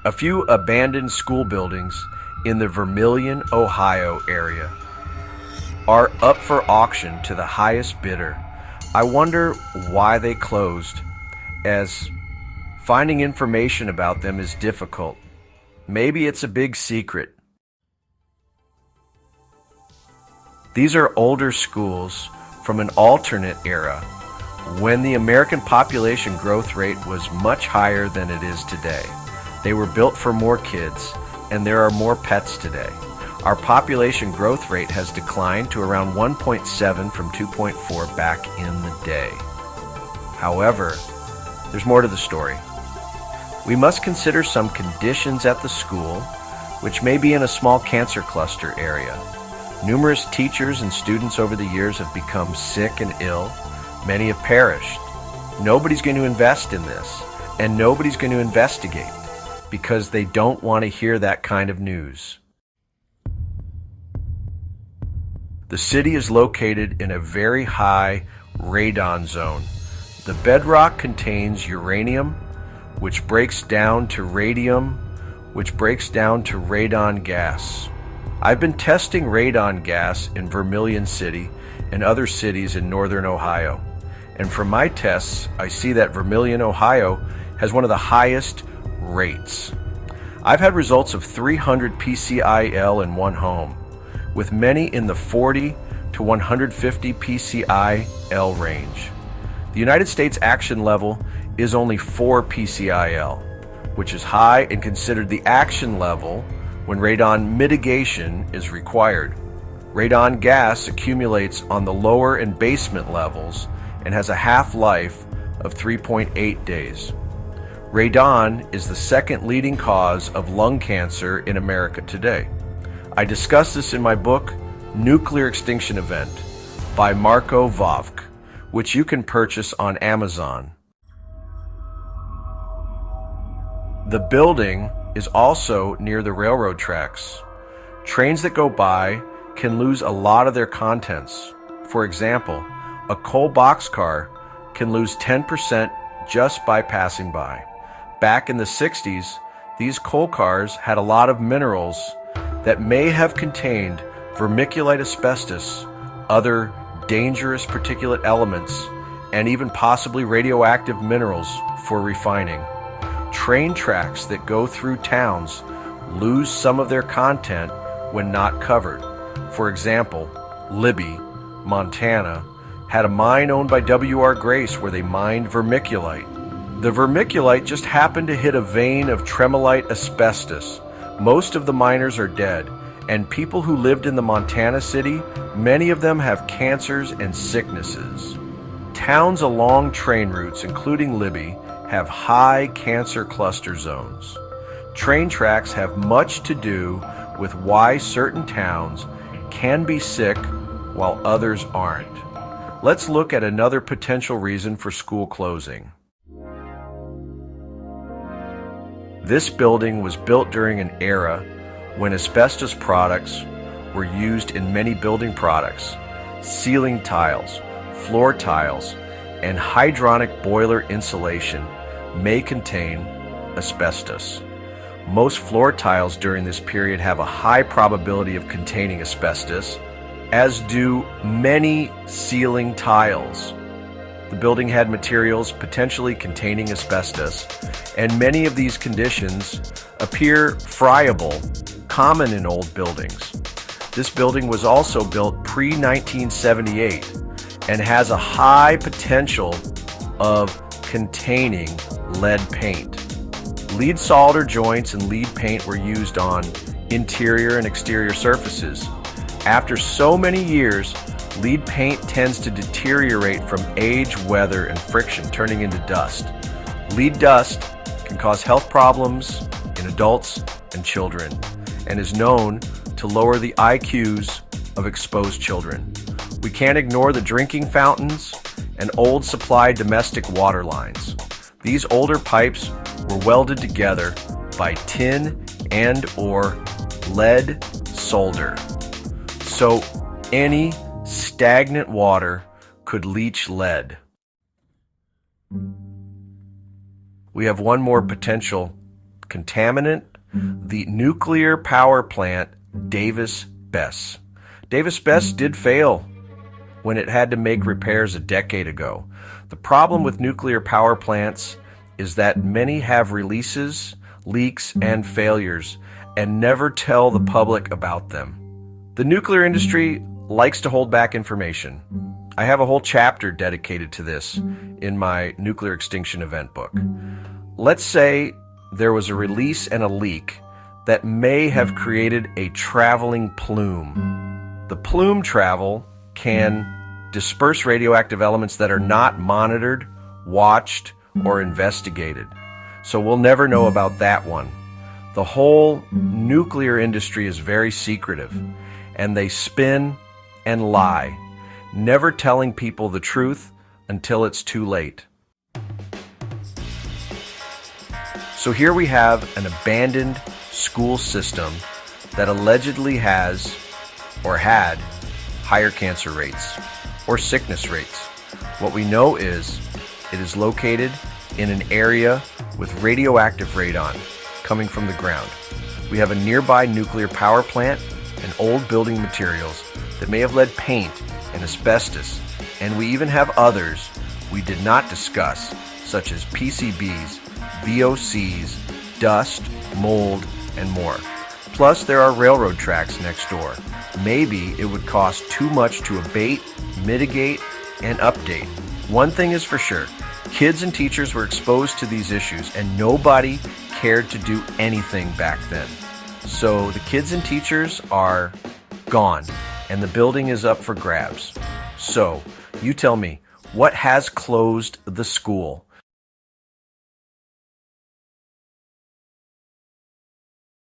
A few abandoned school buildings in the Vermilion, Ohio area are up for auction to the highest bidder. I wonder why they closed, as finding information about them is difficult. Maybe it's a big secret. These are older schools from an alternate era when the American population growth rate was much higher than it is today. They were built for more kids, and there are more pets today. Our population growth rate has declined to around 1.7 from 2.4 back in the day. However, there's more to the story. We must consider some conditions at the school, which may be in a small cancer cluster area. Numerous teachers and students over the years have become sick and ill. Many have perished. Nobody's going to invest in this, and nobody's going to investigate, because they don't want to hear that kind of news. The city is located in a very high radon zone. The bedrock contains uranium, which breaks down to radium, which breaks down to radon gas. I've been testing radon gas in Vermilion City and other cities in northern Ohio. And from my tests, I see that Vermilion, Ohio has one of the highest rates. I've had results of 300 PCIL in one home, with many in the 40 to 150 PCIL range. The United States action level is only 4 PCIL, which is high and considered the action level when radon mitigation is required. Radon gas accumulates on the lower and basement levels and has a half-life of 3.8 days. Radon is the second leading cause of lung cancer in America today. I discuss this in my book, Nuclear Extinction Event, by Marko Vovk, which you can purchase on Amazon. The building is also near the railroad tracks. Trains that go by can lose a lot of their contents. For example, a coal boxcar can lose 10% just by passing by. Back in the 60s, these coal cars had a lot of minerals that may have contained vermiculite asbestos, other dangerous particulate elements, and even possibly radioactive minerals for refining. Train tracks that go through towns lose some of their content when not covered. For example, Libby, Montana, had a mine owned by W.R. Grace where they mined vermiculite. The vermiculite just happened to hit a vein of tremolite asbestos. Most of the miners are dead, and people who lived in the Montana city, many of them have cancers and sicknesses. Towns along train routes, including Libby, have high cancer cluster zones. Train tracks have much to do with why certain towns can be sick while others aren't. Let's look at another potential reason for school closing. This building was built during an era when asbestos products were used in many building products. Ceiling tiles, floor tiles, and hydronic boiler insulation may contain asbestos. Most floor tiles during this period have a high probability of containing asbestos, as do many ceiling tiles. The building had materials potentially containing asbestos, and many of these conditions appear friable, common in old buildings. This building was also built pre-1978 and has a high potential of containing lead paint. Lead solder joints and lead paint were used on interior and exterior surfaces. After so many years, lead paint tends to deteriorate from age, weather, and friction, turning into dust. Lead dust can cause health problems in adults and children, and is known to lower the IQs of exposed children. We can't ignore the drinking fountains and old supply domestic water lines. These older pipes were welded together by tin and/or lead solder. So any stagnant water could leach lead. We have one more potential contaminant, the nuclear power plant Davis-Besse. Davis-Besse did fail when it had to make repairs a decade ago. The problem with nuclear power plants is that many have releases, leaks, and failures, and never tell the public about them. The nuclear industry likes to hold back information. I have a whole chapter dedicated to this in my nuclear extinction event book. Let's say there was a release and a leak that may have created a traveling plume. The plume travel can disperse radioactive elements that are not monitored, watched, or investigated. So we'll never know about that one. The whole nuclear industry is very secretive, and they spin and lie, never telling people the truth until it's too late. So here we have an abandoned school system that allegedly has or had higher cancer rates or sickness rates. What we know is it is located in an area with radioactive radon coming from the ground. We have a nearby nuclear power plant and old building materials that may have lead paint and asbestos, and we even have others we did not discuss, such as PCBs, VOCs, dust, mold, and more. Plus, there are railroad tracks next door. Maybe it would cost too much to abate, mitigate, and update. One thing is for sure, kids and teachers were exposed to these issues, and nobody cared to do anything back then. So the kids and teachers are gone, and the building is up for grabs. So, you tell me, what has closed the school?